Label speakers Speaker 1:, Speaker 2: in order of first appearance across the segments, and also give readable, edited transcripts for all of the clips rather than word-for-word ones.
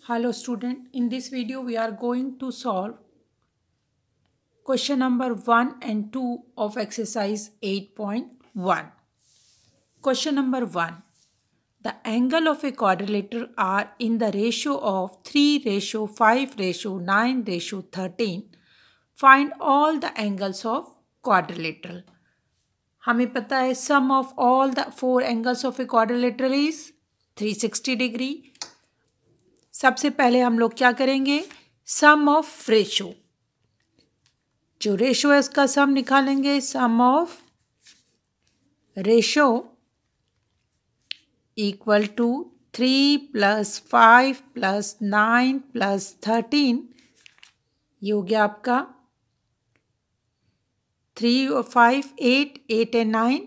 Speaker 1: Hello student, in this video we are going to solve question number 1 and 2 of exercise 8.1. Question number 1. The angle of a quadrilateral are in the ratio of 3:5:9:13. Find all the angles of quadrilateral. हमें पता है sum of all the 4 angles of a quadrilateral is 360 degree. सबसे पहले हम लोग क्या करेंगे, सम of ratio, जो रेशो है उसका सम निकालेंगे. सम ऑफ रेशो इक्वल टू 3 + 5 + 9 + 13. ये हो गया आपका 3 और 5 8, 8 and 9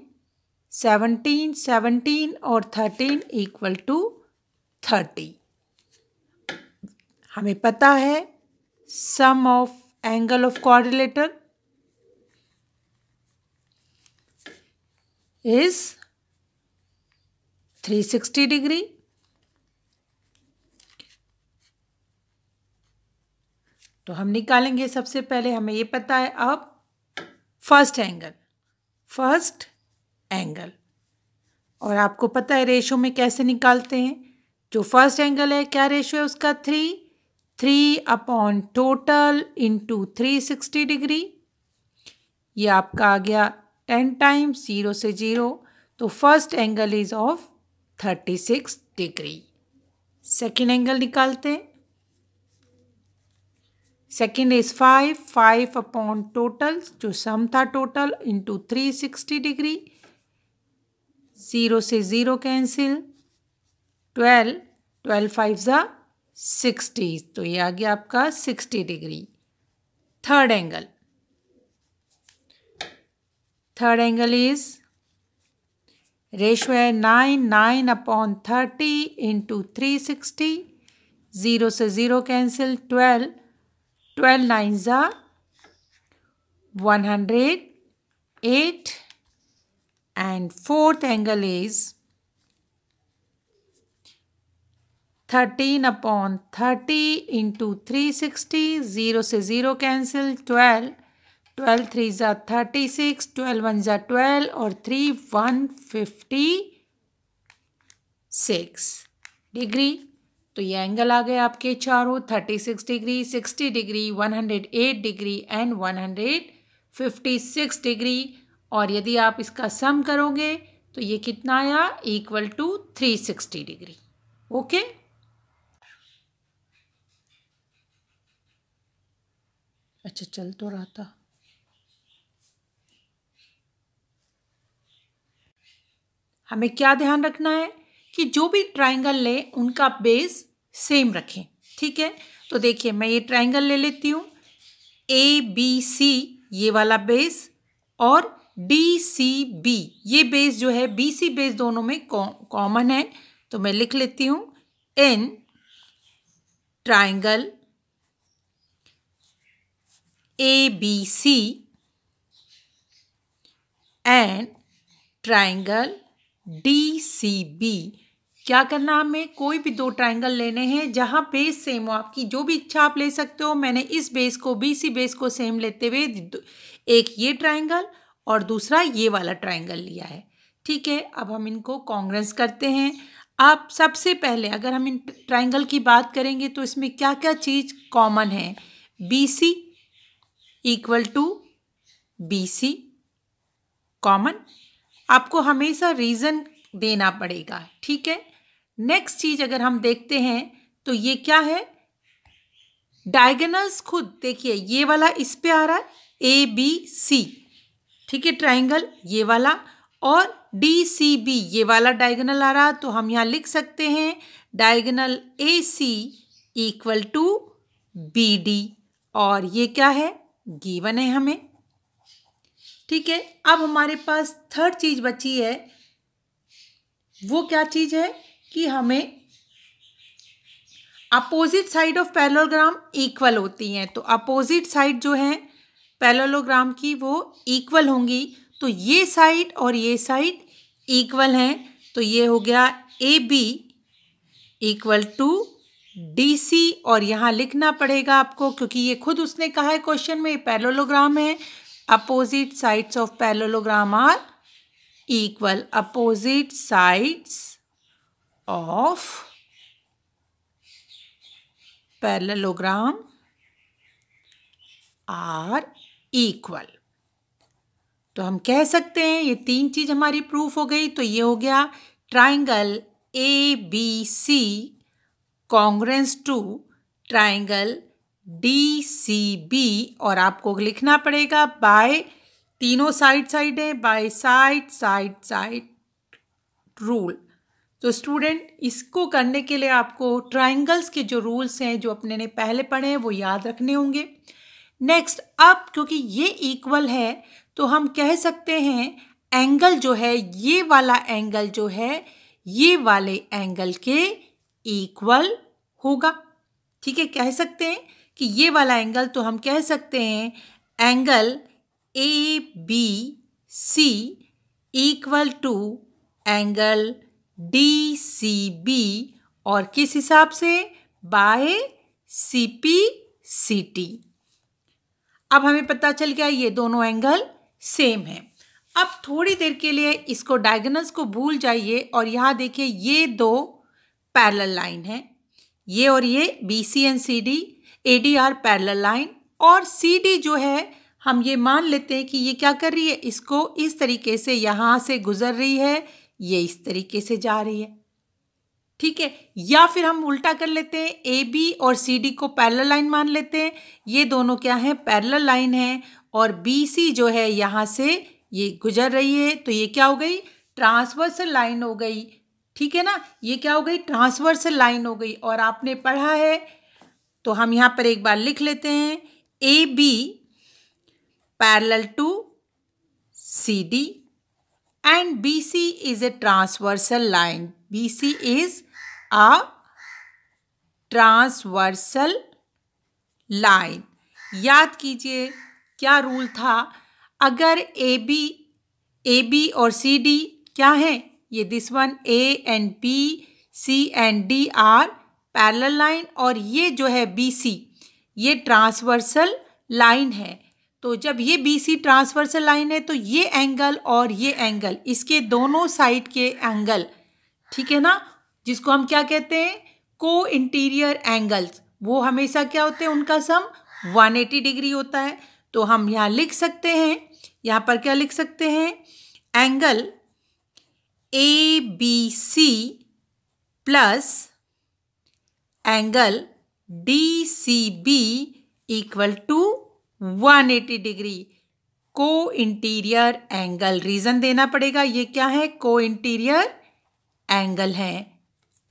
Speaker 1: 17, 17 और 13 इक्वल टू 30. हमें पता है sum of angle of quadrilateral is 360 degree. तो हम निकालेंगे. सबसे पहले हमें ये पता है अब फर्स्ट एंगल, और आपको पता है रेशो में कैसे निकालते हैं. जो फर्स्ट एंगल है क्या रेशो है उसका 3 अपॉन टोटल इंटू 360 डिग्री. ये आपका आ गया 10 टाइम्स 0 से 0. तो first angle is of 36 degree. Second angle निकालते हैं. सेकेंड इज 5 अपॉन टोटल, जो सम था टोटल, इंटू 360 डिग्री. 0 से 0 कैंसिल. 12 5 60. तो ये आ गया आपका 60 degree. Third angle is ratio है 9 अपॉन 30 इंटू 360. 0 से 0 cancel. 12 9 108. And fourth angle is 13 upon 30 into 360. 0 से 0 कैंसिल. 12 3 36. 12 1 12 और 3 156 डिग्री. तो ये एंगल आ गए आपके चारों 36 degree, 60 degree, 108 degree and 156 degree. और यदि आप इसका सम करोगे तो ये कितना आया, इक्वल टू 360 डिग्री. ओके. अच्छा, चल तो रहा था. हमें क्या ध्यान रखना है कि जो भी ट्राइंगल ले उनका बेस सेम रखें. ठीक है. तो देखिए मैं ये ट्राइंगल ले लेती हूँ. ABC ये वाला बेस और DCB ये बेस जो है BC बेस दोनों में कॉमन है. तो मैं लिख लेती हूँ in triangle ABC and triangle DCB. क्या करना, हमें कोई भी दो ट्राइंगल लेने हैं जहां बेस सेम हो. आपकी जो भी इच्छा आप ले सकते हो. मैंने इस बेस को BC बेस को सेम लेते हुए एक ये ट्राइंगल और दूसरा ये वाला ट्राइंगल लिया है. ठीक है. अब हम इनको कॉन्ग्रेंस करते हैं. आप सबसे पहले अगर हम इन ट्राइंगल की बात करेंगे तो इसमें क्या क्या चीज़ कॉमन है. BC equal to BC common. आपको हमेशा रीज़न देना पड़ेगा. ठीक है. नेक्स्ट चीज़ अगर हम देखते हैं तो ये क्या है, डायगोनल्स. खुद देखिए ये वाला इस पे आ रहा है ABC. ठीक है. ट्राइंगल ये वाला और DCB ये वाला डायगोनल आ रहा. तो हम यहाँ लिख सकते हैं diagonal AC equal to BD. और ये क्या है, गिवन है हमें. ठीक है. अब हमारे पास थर्ड चीज बची है. वो क्या चीज है कि हमें opposite side of parallelogram equal होती हैं. तो अपोजिट साइड जो है पैरेललोग्राम की वो इक्वल होंगी. तो ये साइड और ये साइड इक्वल हैं. तो ये हो गया AB इक्वल टू DC और यहाँ लिखना पड़ेगा आपको, क्योंकि ये खुद उसने कहा है क्वेश्चन में पैरेललोग्राम है। Opposite sides of parallelogram are equal. Opposite sides of parallelogram are equal. तो हम कह सकते हैं ये तीन चीज हमारी प्रूफ हो गई। तो ये हो गया triangle ABC congruence to triangle DCB, और आपको लिखना पड़ेगा बाय, तीनों साइड साइड है, by side side side rule. तो स्टूडेंट इसको करने के लिए आपको ट्राइंगल्स के जो रूल्स हैं जो अपने ने पहले पढ़े हैं वो याद रखने होंगे। नेक्स्ट, अब क्योंकि ये इक्वल है तो हम कह सकते हैं एंगल जो है, ये वाला एंगल जो है ये वाले एंगल के इक्वल होगा। ठीक है, कह सकते हैं कि ये वाला एंगल, तो हम कह सकते हैं angle ABC equal to angle DCB, और किस हिसाब से? Bye CP/CT। अब हमें पता चल गया ये दोनों एंगल सेम है। अब थोड़ी देर के लिए इसको डायगोनल्स को भूल जाइए और यहाँ देखिए ये दो पैरेलल लाइन है, ये और ये BC and CD, AD are parallel line, और CD जो है हम ये मान लेते हैं कि ये क्या कर रही है, इसको इस तरीके से यहाँ से गुजर रही है, ये इस तरीके से जा रही है। ठीक है, या फिर हम उल्टा कर लेते हैं, AB और CD को पैरेलल लाइन मान लेते हैं, ये दोनों क्या है, पैरेलल लाइन है, और BC जो है यहाँ से ये गुजर रही है, तो ये क्या हो गई, ट्रांसवर्सल लाइन हो गई। ठीक है ना, ये क्या हो गई, ट्रांसवर्सल लाइन हो गई। और आपने पढ़ा है तो हम यहाँ पर एक बार लिख लेते हैं, AB parallel to CD and BC is a transversal line. BC is a transversal line. याद कीजिए क्या रूल था, अगर AB और CD क्या है, ये this one A and B, C and D are parallel line, और ये जो है BC ये ट्रांसवर्सल लाइन है। तो जब ये BC ट्रांसवर्सल लाइन है तो ये एंगल और ये एंगल, इसके दोनों साइड के एंगल, ठीक है ना, जिसको हम क्या कहते हैं, को इंटीरियर एंगल्स, वो हमेशा क्या होते हैं, उनका सम 180 डिग्री होता है। तो हम यहाँ लिख सकते हैं, यहाँ पर क्या लिख सकते हैं, angle ABC plus angle DCB equal to 180 degree, को इंटीरियर एंगल। रीजन देना पड़ेगा, ये क्या है, को इंटीरियर एंगल है।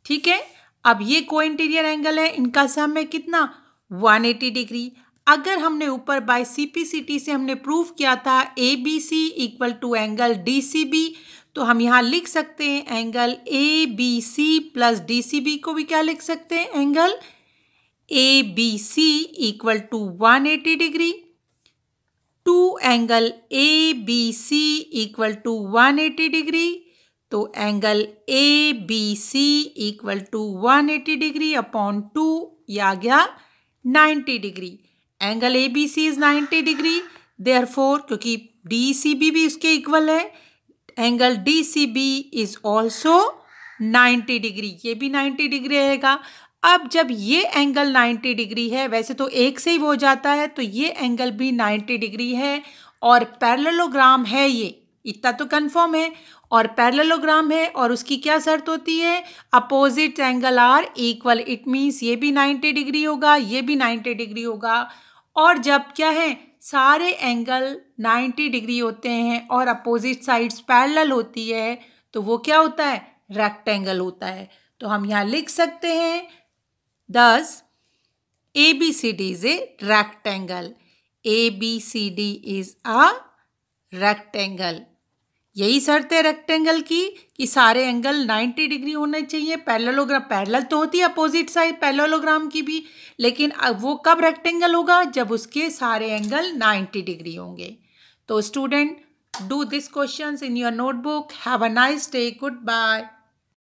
Speaker 1: ठीक है, अब ये को इंटीरियर एंगल है, इनका सम है कितना, 180 डिग्री। अगर हमने ऊपर बाय CP/CT से हमने प्रूफ किया था ABC equal to angle DCB, तो हम यहाँ लिख सकते हैं एंगल ABC प्लस DCB को भी क्या लिख सकते हैं, angle ABC equal to 180 degree to angle ABC equal to 180 degree, तो angle ABC equal to 180 degree upon 2, ये आ गया 90 degree. Angle ABC is 90 degree, therefore क्योंकि DCB भी इसके इक्वल है, angle DCB is also 90 degree, ये भी 90 डिग्री रहेगा। अब जब ये एंगल 90 डिग्री है, वैसे तो एक से ही हो जाता है, तो ये एंगल भी 90 डिग्री है और पैरेललोग्राम है, ये इतना तो कंफर्म है, और पैरेललोग्राम है, और उसकी क्या शर्त होती है, opposite angle are equal. It means ये भी 90 डिग्री होगा, ये भी 90 डिग्री होगा। और जब क्या है, सारे एंगल 90 डिग्री होते हैं और अपोजिट साइड्स पैरेलल होती है, तो वो क्या होता है, रेक्टेंगल होता है। तो हम यहाँ लिख सकते हैं, thus ABCD is a rectangle. ABCD is a rectangle. यही शर्त है रेक्टेंगल की कि सारे एंगल 90 डिग्री होने चाहिए। पैरेललोग्राम पैरेलल तो होती है अपोजिट साइड पैरेललोग्राम की भी, लेकिन वो कब रेक्टेंगल होगा, जब उसके सारे एंगल 90 डिग्री होंगे। तो student, do this questions in your notebook. Have a nice day, good bye.